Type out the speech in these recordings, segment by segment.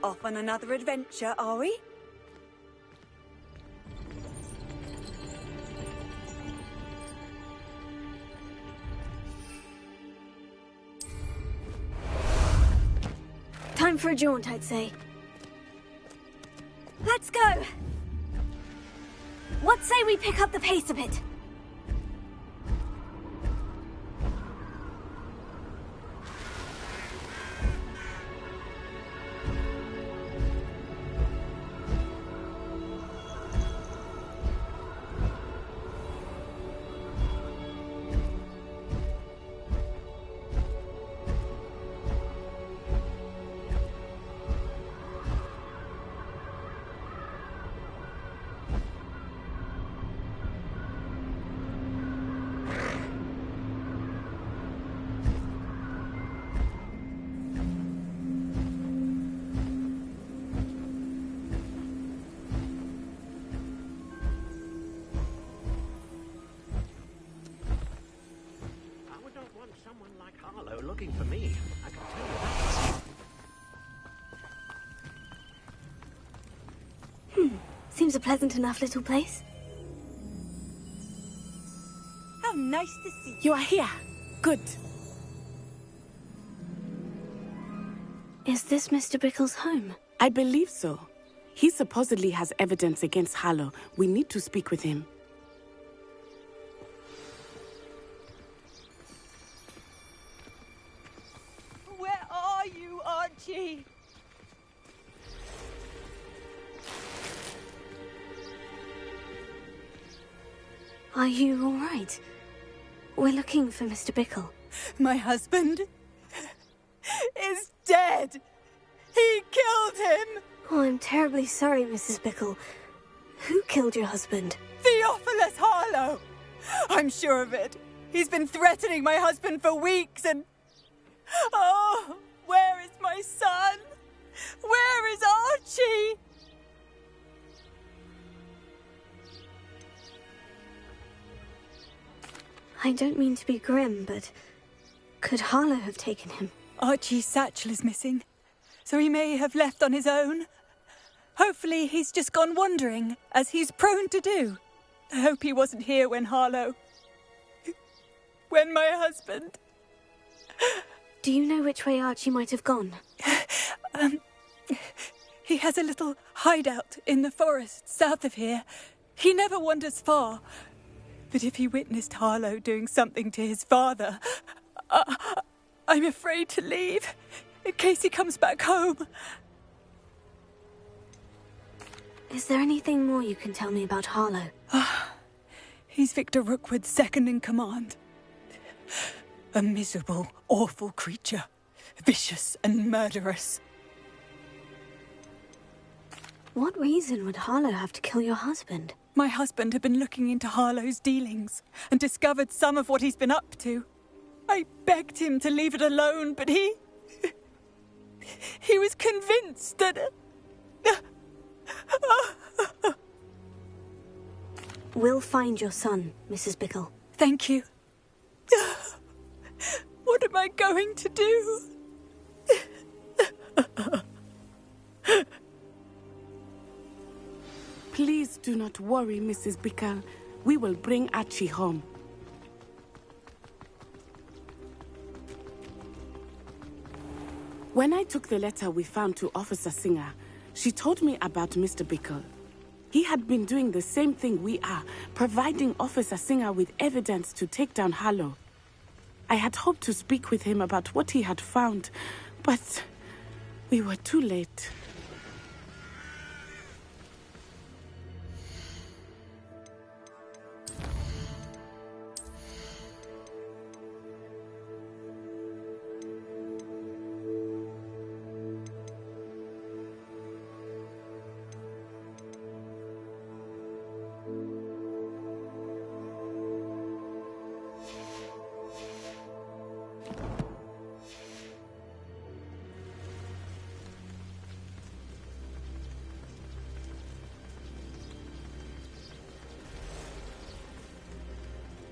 Off on another adventure, are we? Time for a jaunt, I'd say. Let's go! What say we pick up the pace a bit? Looking for me, I can tell you that. Seems a pleasant enough little place. How nice to see you. You are here. Good. Is this Mr. Bickle's home? I believe so. He supposedly has evidence against Harlow. We need to speak with him. Where are you, Archie? Are you all right? We're looking for Mr. Bickle. My husband is dead. He killed him. Oh, I'm terribly sorry, Mrs. Bickle. Who killed your husband? Theophilus Harlow. I'm sure of it. He's been threatening my husband for weeks and... Oh, where is my son? Where is Archie? I don't mean to be grim, but could Harlow have taken him? Archie's satchel is missing, so he may have left on his own. Hopefully he's just gone wandering, as he's prone to do. I hope he wasn't here when when my husband... Do you know which way Archie might have gone? He has a little hideout in the forest south of here. He never wanders far. But if he witnessed Harlow doing something to his father, I'm afraid to leave, in case he comes back home. Is there anything more you can tell me about Harlow? He's Victor Rookwood's second in command. A miserable, awful creature. Vicious and murderous. What reason would Harlow have to kill your husband? My husband had been looking into Harlow's dealings and discovered some of what he's been up to. I begged him to leave it alone, but he was convinced that... We'll find your son, Mrs. Bickle. Thank you. What am I going to do? Please do not worry, Mrs. Bickle. We will bring Archie home. When I took the letter we found to Officer Singer, she told me about Mr. Bickle. He had been doing the same thing we are, providing Officer Singer with evidence to take down Harlow. I had hoped to speak with him about what he had found, but we were too late.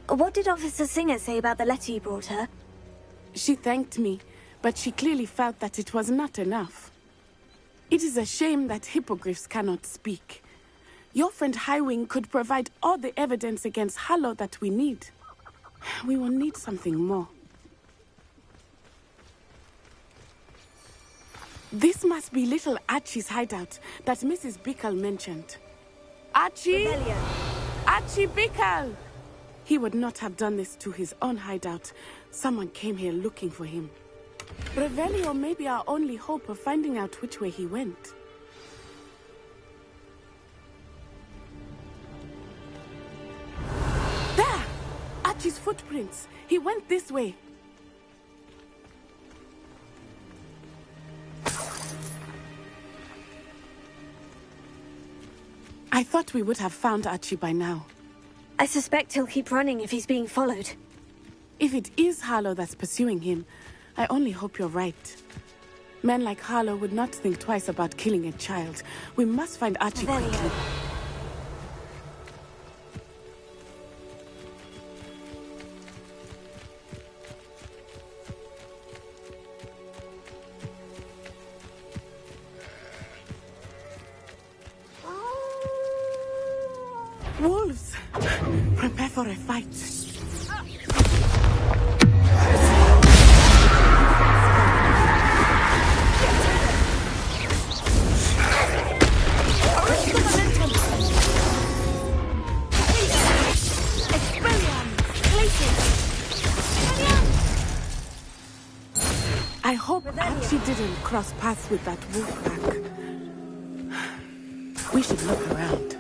What did Officer Singer say about the letter you brought her? She thanked me, but she clearly felt that it was not enough. It is a shame that hippogriffs cannot speak. Your friend Highwing could provide all the evidence against Harlow that we need. We will need something more. This must be little Archie's hideout that Mrs. Bickle mentioned. Archie? Rebellion. Archie Bickle! He would not have done this to his own hideout. Someone came here looking for him. Revelio may be our only hope of finding out which way he went. There! Archie's footprints. He went this way. I thought we would have found Archie by now. I suspect he'll keep running if he's being followed. If it is Harlow that's pursuing him, I only hope you're right. Men like Harlow would not think twice about killing a child. We must find Archie quickly. Wolves! Prepare for a fight. I hope Archie didn't cross paths with that wolf pack. We should look around.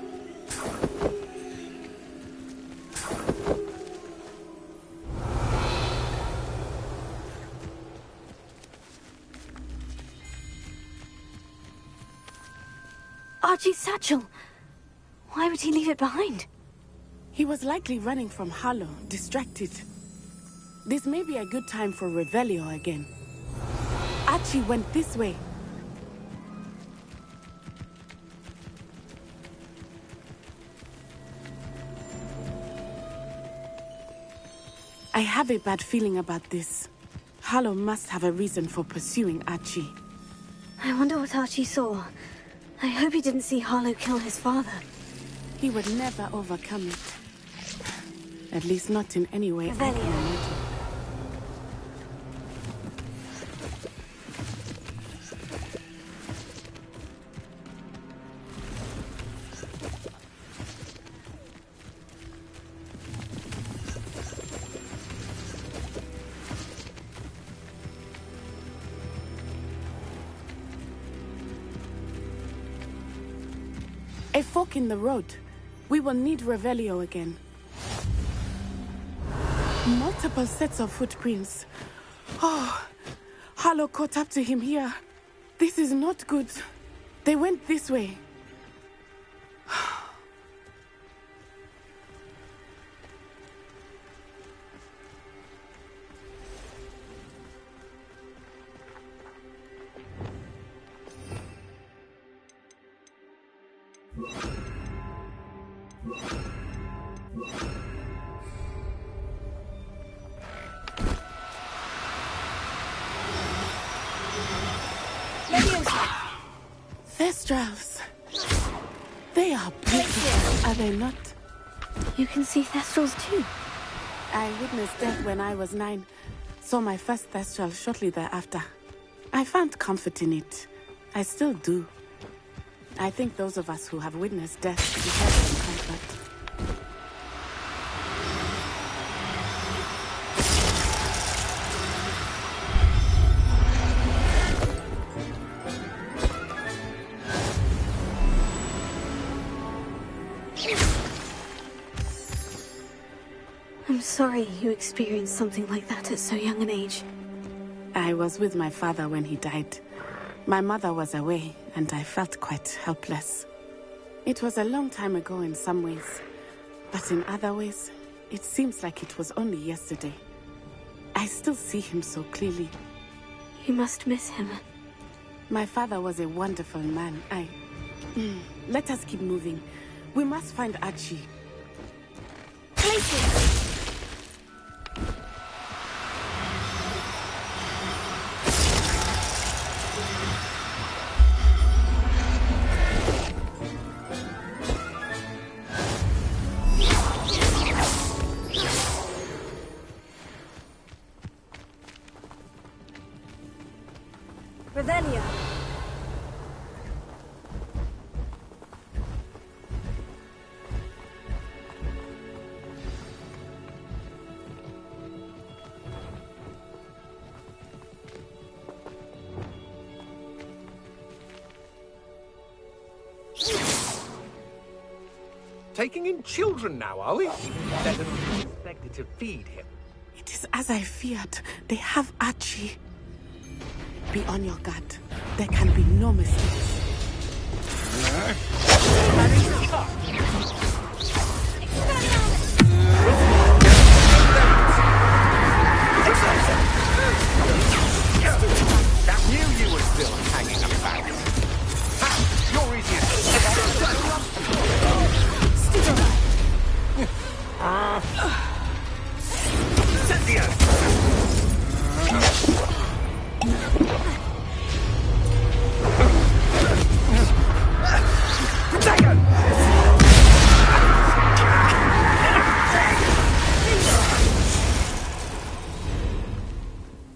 Archie's satchel. Why would he leave it behind? He was likely running from Harlow, distracted. This may be a good time for Revelio again. Archie went this way. I have a bad feeling about this. Harlow must have a reason for pursuing Archie. I wonder what Archie saw. I hope he didn't see Harlow kill his father. He would never overcome it. At least not in any way I can imagine. A fork in the road. We will need Revelio again. Multiple sets of footprints. Oh, Harlow caught up to him here. This is not good. They went this way. Thestrals. They are beautiful, are they not? You can see Thestrals too. I witnessed death when I was 9. Saw my first Thestral shortly thereafter. I found comfort in it. I still do. I think those of us who have witnessed death deserve some comfort. I'm sorry you experienced something like that at so young an age. I was with my father when he died. My mother was away, and I felt quite helpless. It was a long time ago in some ways, but in other ways, it seems like it was only yesterday. I still see him so clearly. You must miss him. My father was a wonderful man. Let us keep moving. We must find Archie. Places! Taking in children now, are we? Better than we expected to feed him. It is as I feared. They have Archie. Be on your guard. There can be no mistakes. That knew you were still hanging about. Ha! You're easy as Cynthia!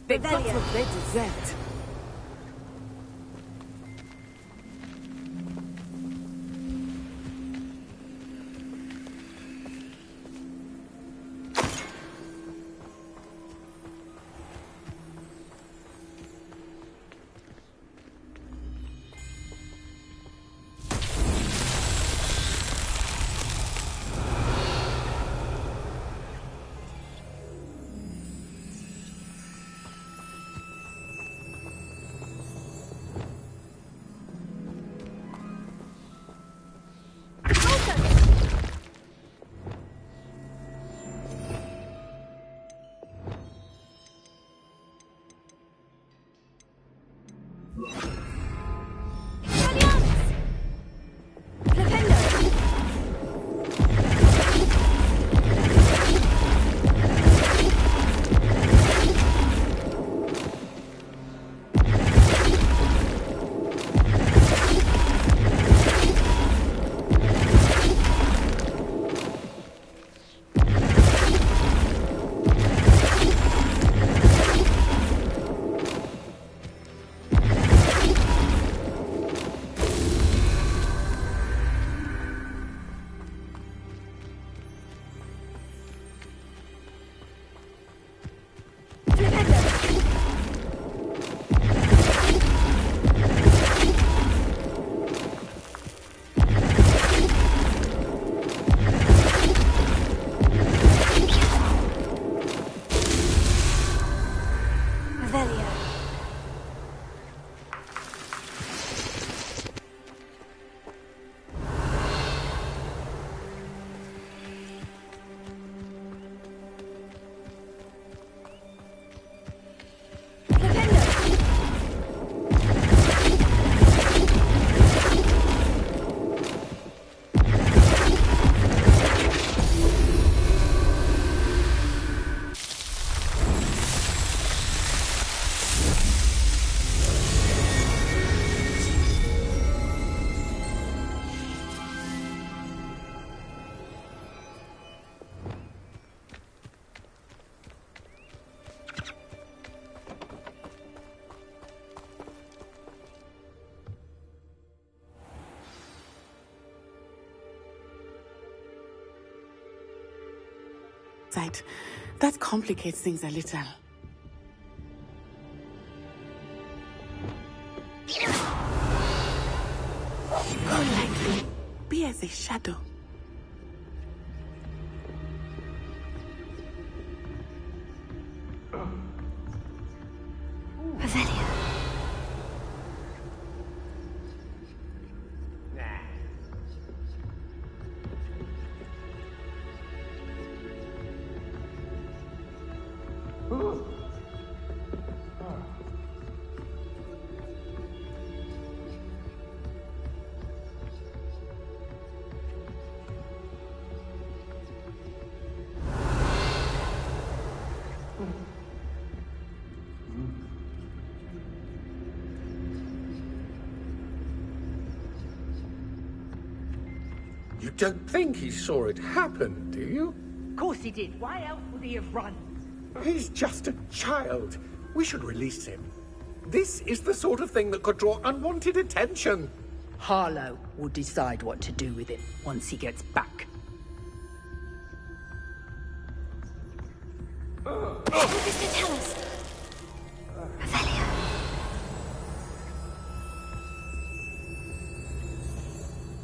They got what they deserved. That complicates things a little. Go lightly. Be as a shadow. Revelio. You don't think he saw it happen, do you? Of course he did. Why else would he have run? He's just a child. We should release him. This is the sort of thing that could draw unwanted attention. Harlow will decide what to do with him once he gets back. What does it tell us? Revelio. เ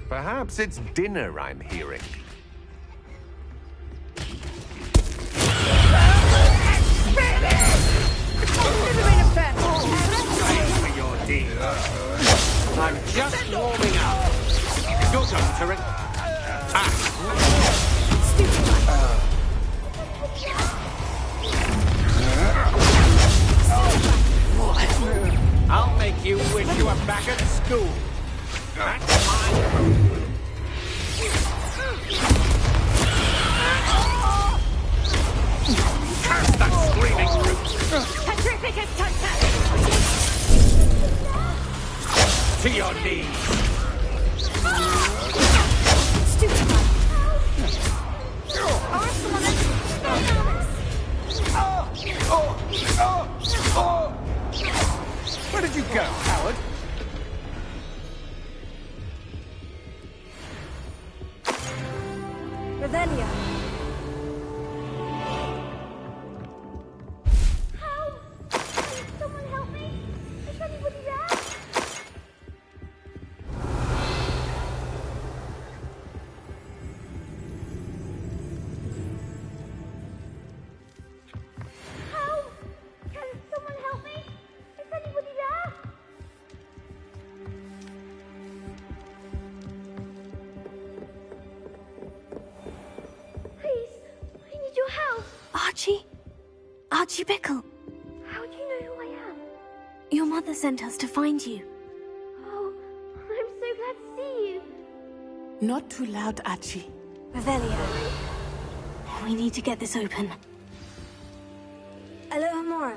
Perhaps it's dinner I'm hearing. I'm just warming up. Your turn to I'll make you wish you were back at school. That's mine. Curse that screaming brute! Petrificus Tucker! To your knees! Stupid one! Where did you go, Howard? Revelia! Someone help me! Is anybody there? Help! Can someone help me? Is anybody there? Please, I need your help. Archie Bickle. How do you know who I am? Your mother sent us to find you. Oh, I'm so glad to see you. Not too loud, Archie. Revelia. We need to get this open. Alohomora.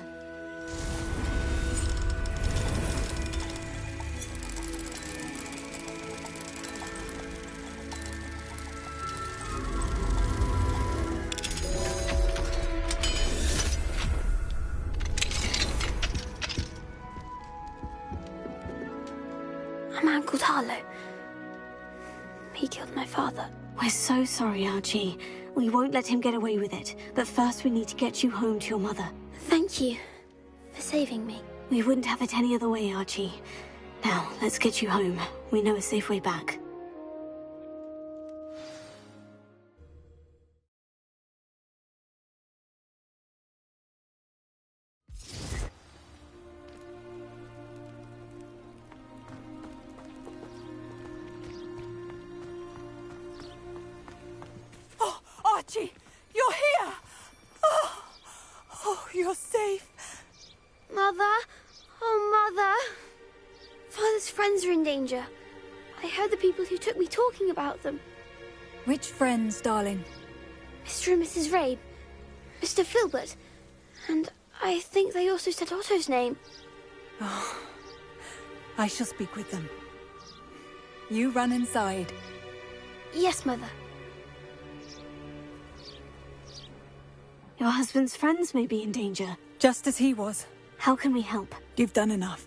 I'm Uncle Tarlo. He killed my father. We're so sorry, Archie. We won't let him get away with it. But first we need to get you home to your mother. Thank you for saving me. We wouldn't have it any other way, Archie. Now, let's get you home. We know a safe way back. Archie, you're here! Oh, you're safe. Mother? Oh, Mother. Father's friends are in danger. I heard the people who took me talking about them. Which friends, darling? Mr. and Mrs. Rabe. Mr. Filbert. And I think they also said Otto's name. Oh, I shall speak with them. You run inside. Yes, Mother. Your husband's friends may be in danger. Just as he was. How can we help? You've done enough.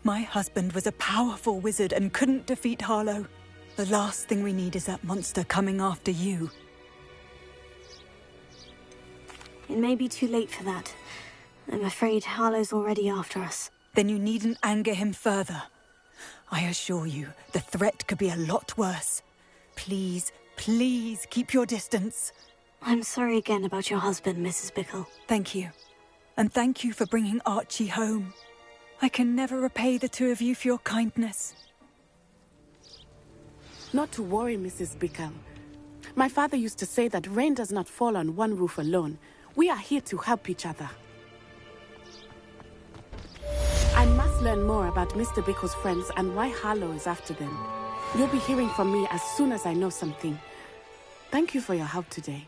My husband was a powerful wizard and couldn't defeat Harlow. The last thing we need is that monster coming after you. It may be too late for that. I'm afraid Harlow's already after us. Then you needn't anger him further. I assure you, the threat could be a lot worse. Please, please keep your distance. I'm sorry again about your husband, Mrs. Bickle. Thank you. And thank you for bringing Archie home. I can never repay the two of you for your kindness. Not to worry, Mrs. Bickle. My father used to say that rain does not fall on one roof alone. We are here to help each other. learn more about Mr. Bickle's friends and why Harlow is after them. You'll be hearing from me as soon as I know something. Thank you for your help today.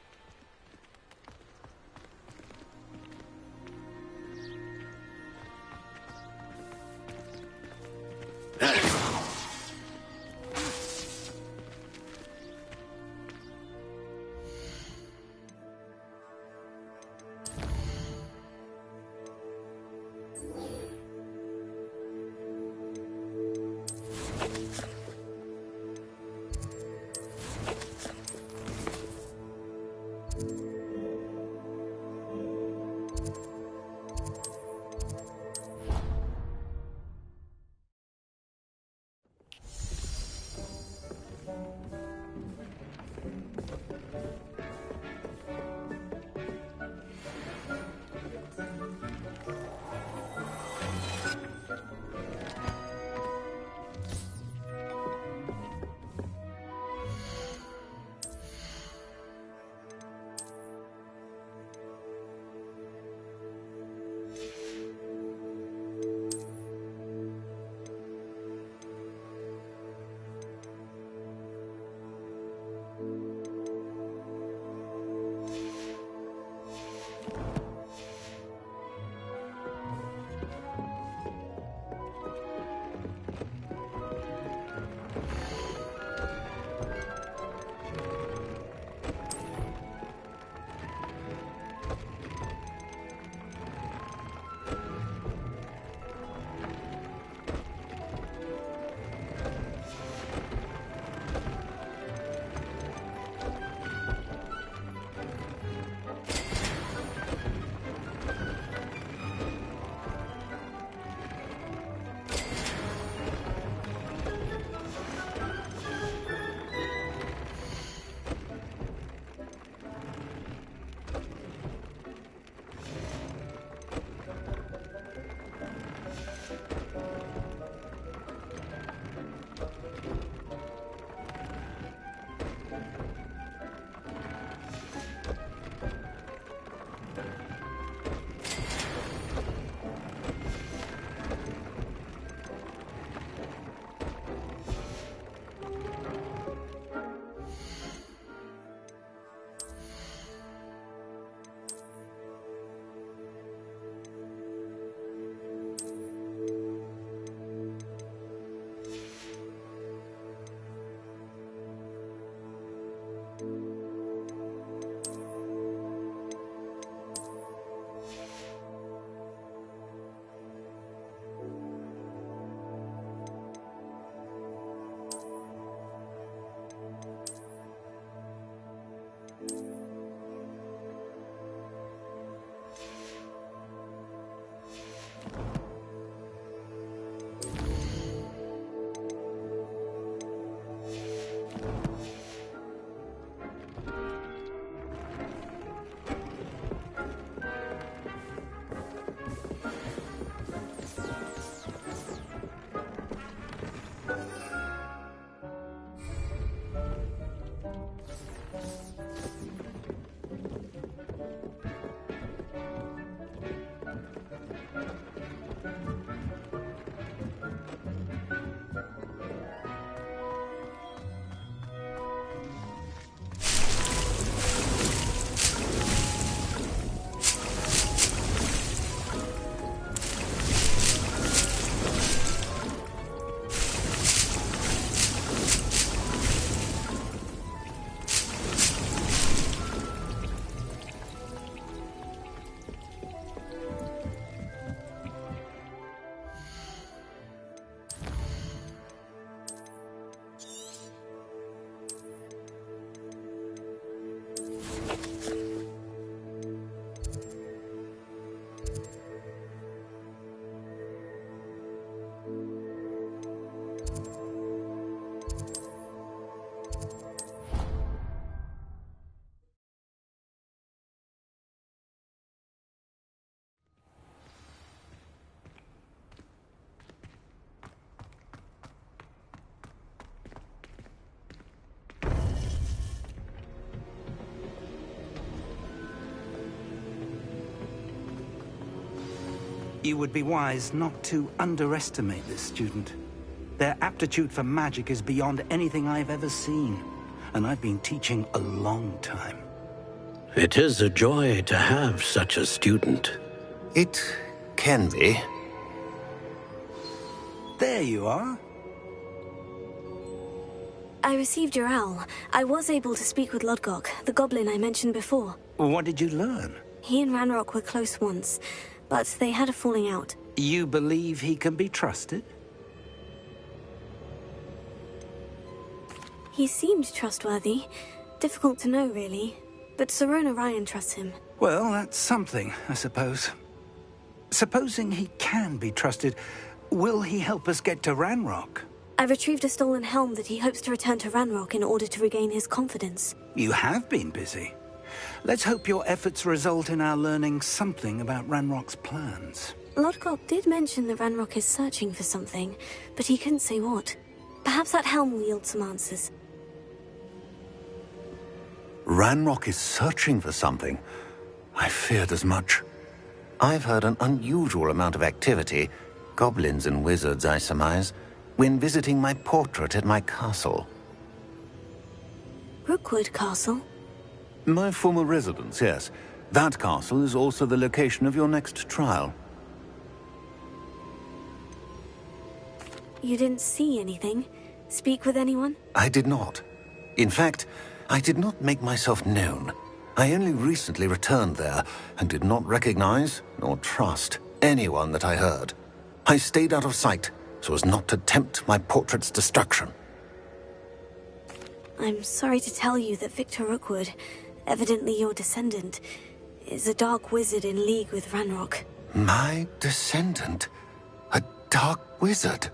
You would be wise not to underestimate this student. Their aptitude for magic is beyond anything I've ever seen, and I've been teaching a long time. It is a joy to have such a student. It can be. There you are. I received your owl. I was able to speak with Lodgok, the goblin I mentioned before. What did you learn? He and Ranrock were close once, but they had a falling out. You believe he can be trusted? He seemed trustworthy. Difficult to know, really. But Sirona Ryan trusts him. Well, that's something, I suppose. Supposing he can be trusted, will he help us get to Ranrock? I retrieved a stolen helm that he hopes to return to Ranrock in order to regain his confidence. You have been busy. Let's hope your efforts result in our learning something about Ranrock's plans. Lodgok did mention that Ranrock is searching for something, but he couldn't say what. Perhaps that helm will yield some answers. Ranrock is searching for something. I feared as much. I've heard an unusual amount of activity, goblins and wizards, I surmise, when visiting my portrait at my castle. Rookwood Castle? My former residence, yes. That castle is also the location of your next trial. You didn't see anything? Speak with anyone? I did not. In fact, I did not make myself known. I only recently returned there and did not recognize nor trust anyone that I heard. I stayed out of sight so as not to tempt my portrait's destruction. I'm sorry to tell you that Victor Rookwood, evidently your descendant, is a dark wizard in league with Ranrock. My descendant? A dark wizard?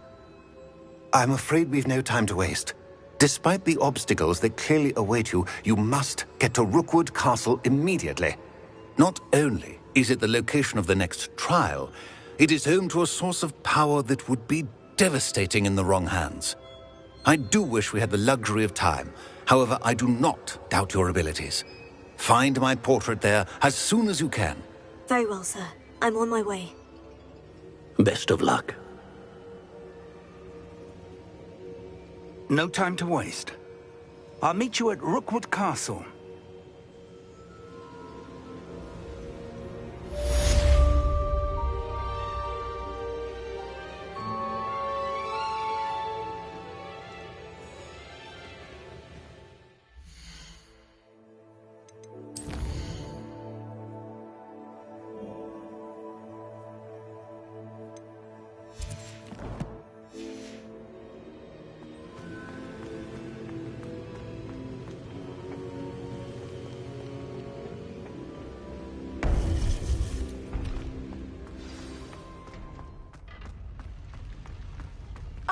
I'm afraid we've no time to waste. Despite the obstacles that clearly await you, you must get to Rookwood Castle immediately. Not only is it the location of the next trial, it is home to a source of power that would be devastating in the wrong hands. I do wish we had the luxury of time. However, I do not doubt your abilities. Find my portrait there as soon as you can. Very well, sir. I'm on my way. Best of luck. No time to waste. I'll meet you at Rookwood Castle.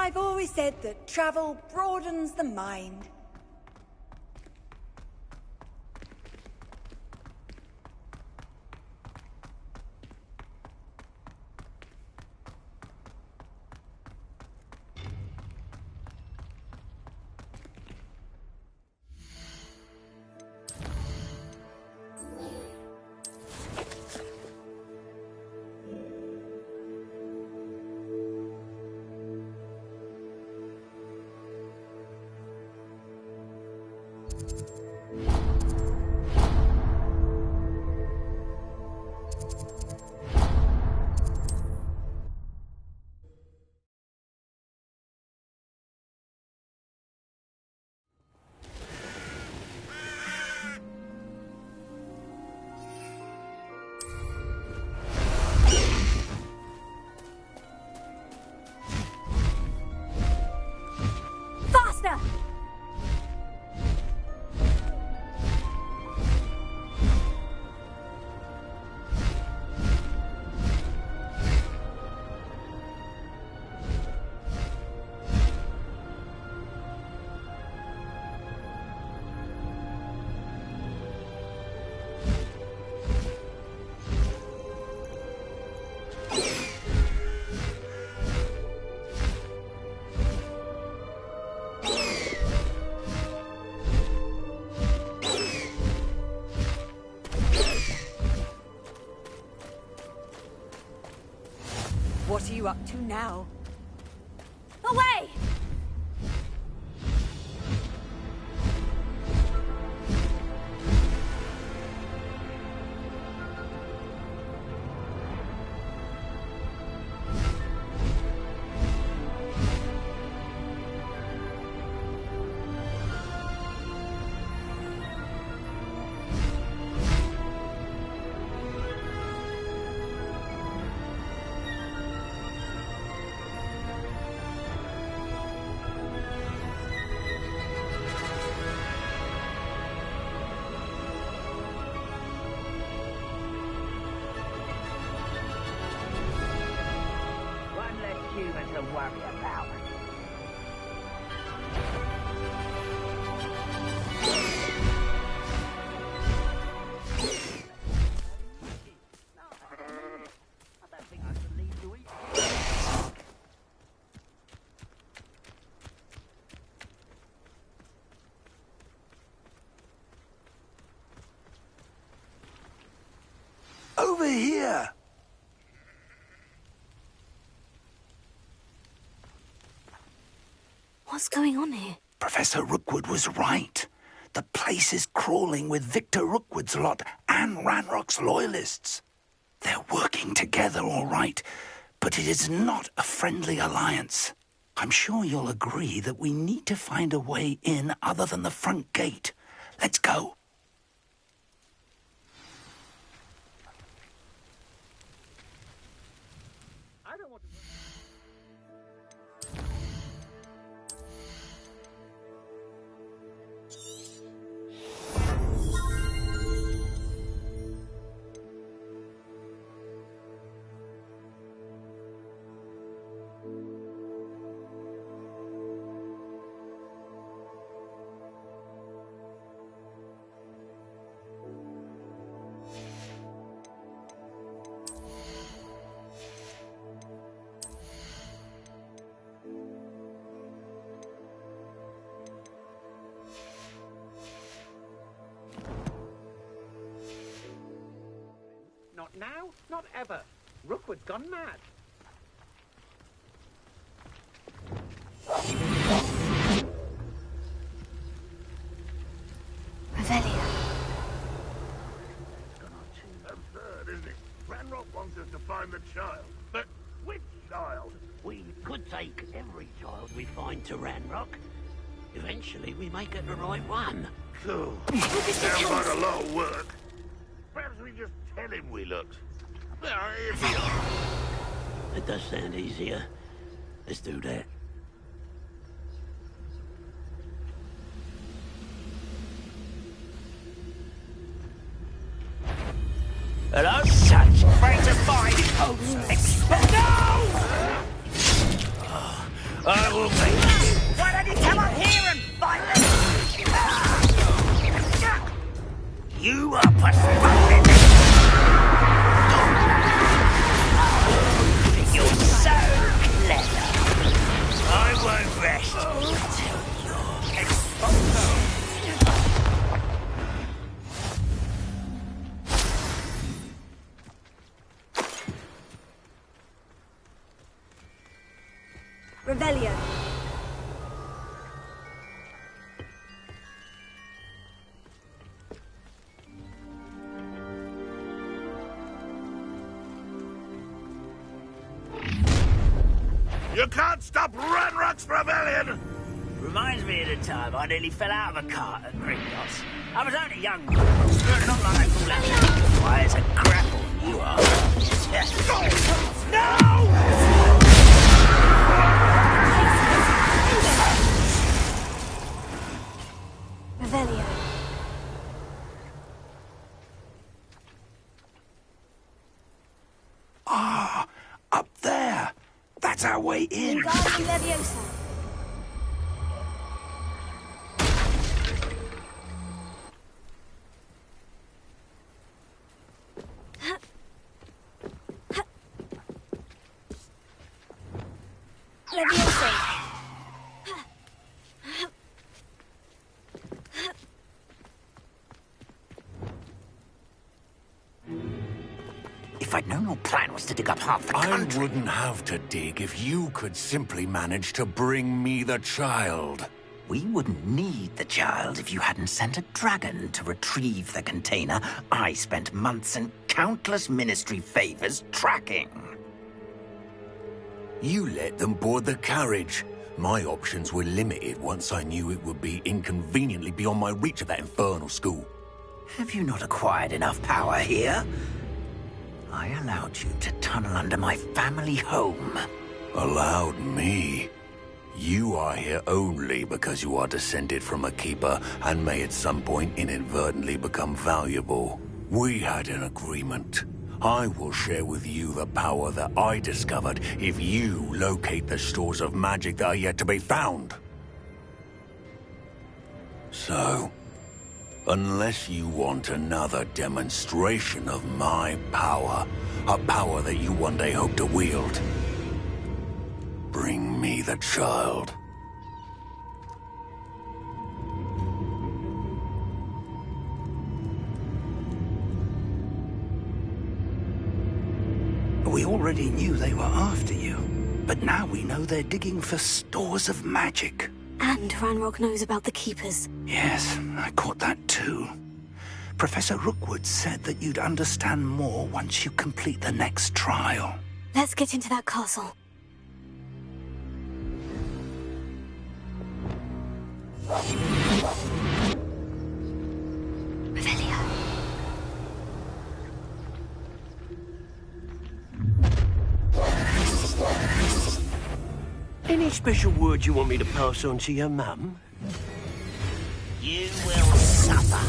I've always said that travel broadens the mind. you up to now? Away! To worry about. Over here! What's going on here? Professor Rookwood was right. The place is crawling with Victor Rookwood's lot and Ranrock's loyalists. They're working together, all right, but it is not a friendly alliance. I'm sure you'll agree that we need to find a way in other than the front gate. Let's go. Not now, not ever. Rookwood's gone mad. Revelio. Absurd, isn't it? Ranrock wants us to find the child. But which child? We could take every child we find to Ranrock. Eventually we may get the right one. Cool. Sounds like a lot of work. Perhaps we just tell him we looked. Well, if we are. It does sound easier. Let's do that. Hello? Such afraid to fight! No! I will be. Why don't you come up here and fight me? You are pathetic! You're so clever. I won't rest until you're exposed. Revelio. You can't stop Ranrock's rebellion! Reminds me of the time I nearly fell out of a cart at Gringotts. I was only young, not like I fall out. Why, it's a grapple you are. No! Revelio. Ah, up there. That's our way in. Wingardium Leviosa. Leviosa. If I'd known your plan was to dig up half the country... I wouldn't have to dig if you could simply manage to bring me the child. We wouldn't need the child if you hadn't sent a dragon to retrieve the container I spent months and countless ministry favors tracking. You let them board the carriage. My options were limited once I knew it would be inconveniently beyond my reach of that infernal school. Have you not acquired enough power here? I allowed you to tunnel under my family home. Allowed me? You are here only because you are descended from a keeper and may at some point inadvertently become valuable. We had an agreement. I will share with you the power that I discovered if you locate the stores of magic that are yet to be found. So, unless you want another demonstration of my power, a power that you one day hope to wield, bring me the child. We already knew they were after you, but now we know they're digging for stores of magic. And Ranrock knows about the Keepers. Yes, I caught that too. Professor Rookwood said that you'd understand more once you complete the next trial. Let's get into that castle. Revelio. Any special word you want me to pass on to your mum? You will suffer.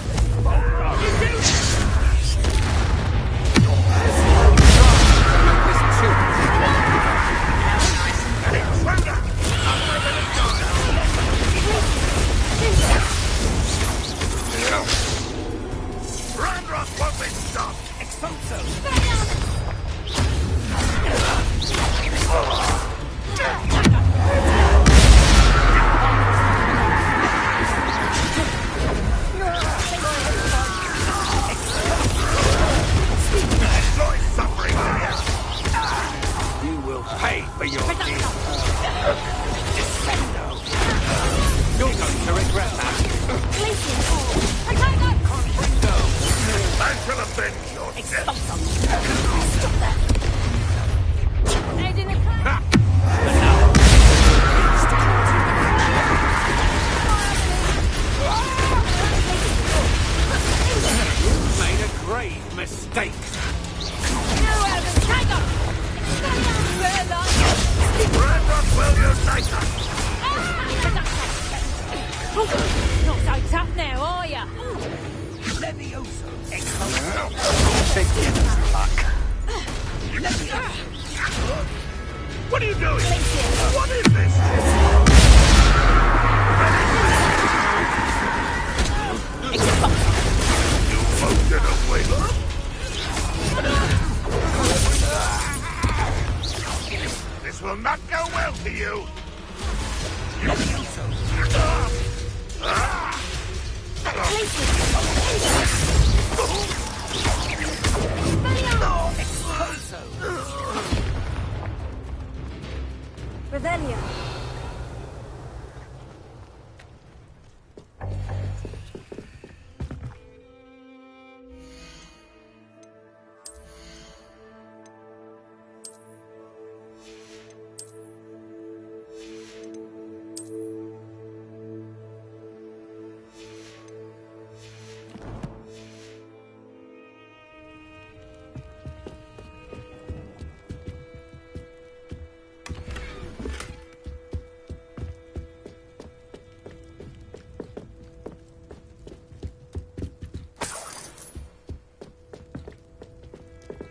Ranrock won't be stopped! Enjoy suffering, You will pay for your deeds. You're going to regret that. I shall avenge your death. Stop that. You made a grave mistake. Ranrock will unite us! Not so tough now, are ya? What are you doing? What is this? You won't get away. This will not go well for you. Revelio.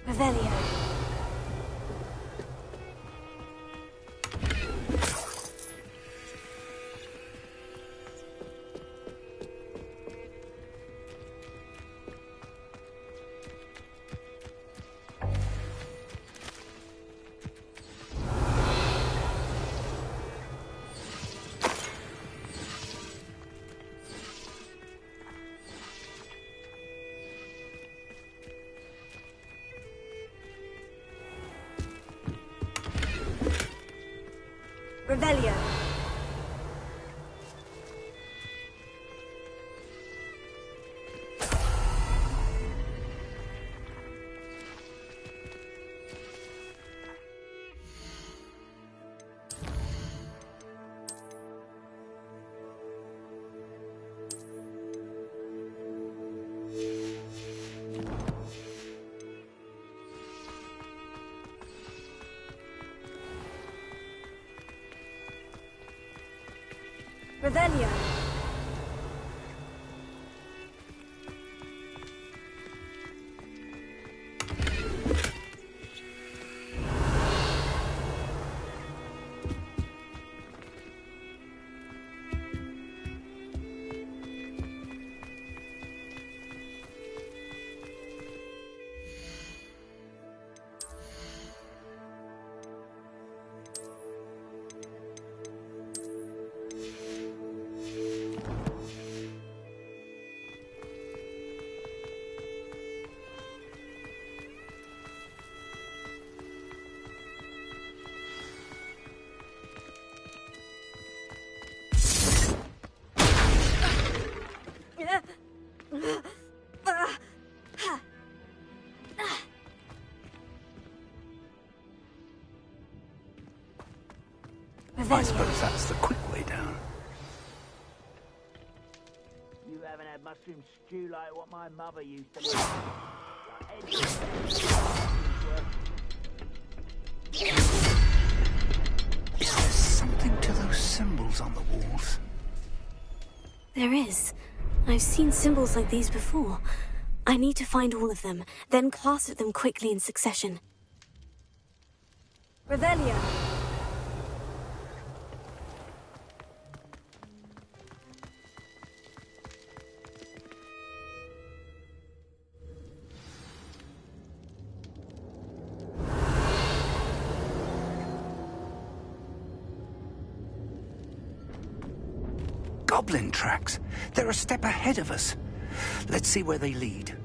Revelio. Revelio. Revelio. I suppose that's the quick way down. You haven't had mushroom stew like what my mother used to make. Is there something to those symbols on the walls? There is. I've seen symbols like these before. I need to find all of them, then cast at them quickly in succession. Revelio. Goblin tracks. They're a step ahead of us. Let's see where they lead.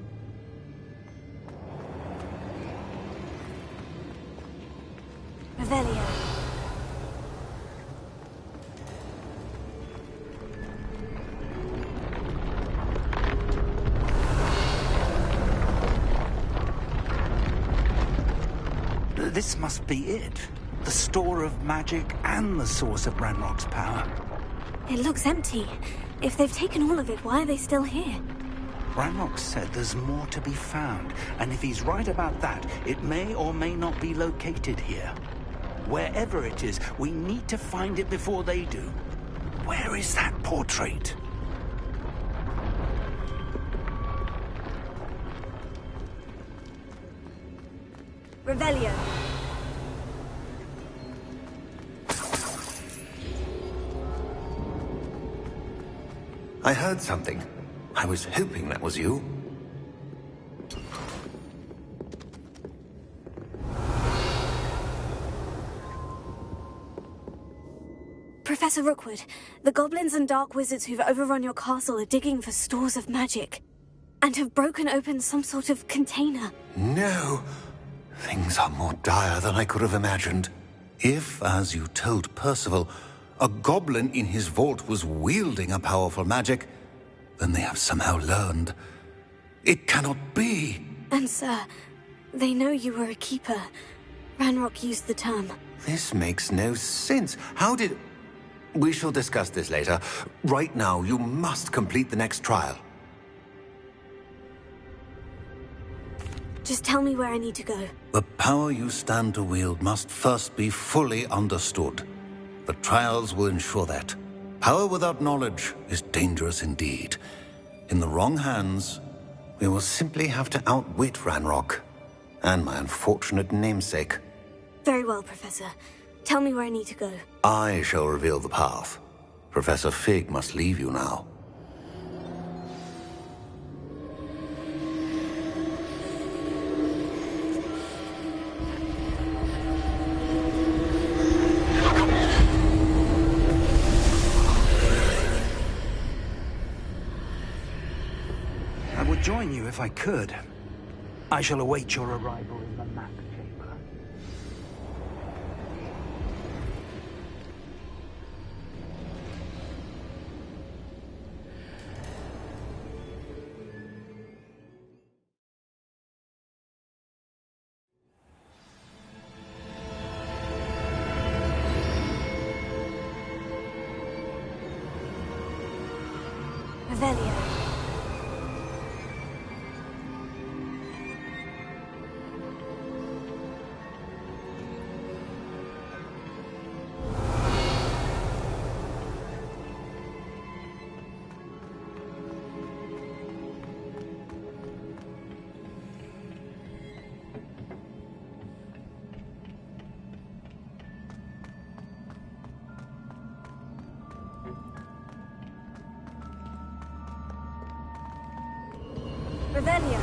Revelio. This must be it. The store of magic and the source of Ranrock's power. It looks empty. If they've taken all of it, why are they still here? Ranrock said there's more to be found, and if he's right about that, it may or may not be located here. Wherever it is, we need to find it before they do. Where is that portrait? Revelio. I heard something. I was hoping that was you. Professor Rookwood, the goblins and dark wizards who've overrun your castle are digging for stores of magic, and have broken open some sort of container. No! Things are more dire than I could have imagined. If, as you told Percival, a goblin in his vault was wielding a powerful magic, then they have somehow learned. It cannot be! And sir, they know you were a keeper. Ranrock used the term. This makes no sense. How did... We shall discuss this later. Right now, you must complete the next trial. Just tell me where I need to go. The power you stand to wield must first be fully understood. The trials will ensure that. Power without knowledge is dangerous indeed. In the wrong hands, we will simply have to outwit Ranrock and my unfortunate namesake. Very well, Professor. Tell me where I need to go. I shall reveal the path. Professor Fig must leave you now. I would join you if I could. I shall await your arrival in the map chamber. Revelio. Revelio.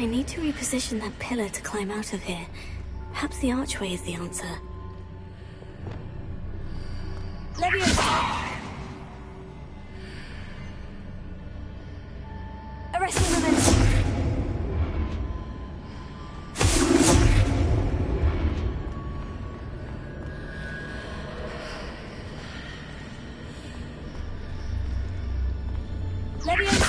I need to reposition that pillar to climb out of here. Perhaps the archway is the answer. Leviosa! Arresting momentum! Leviosa!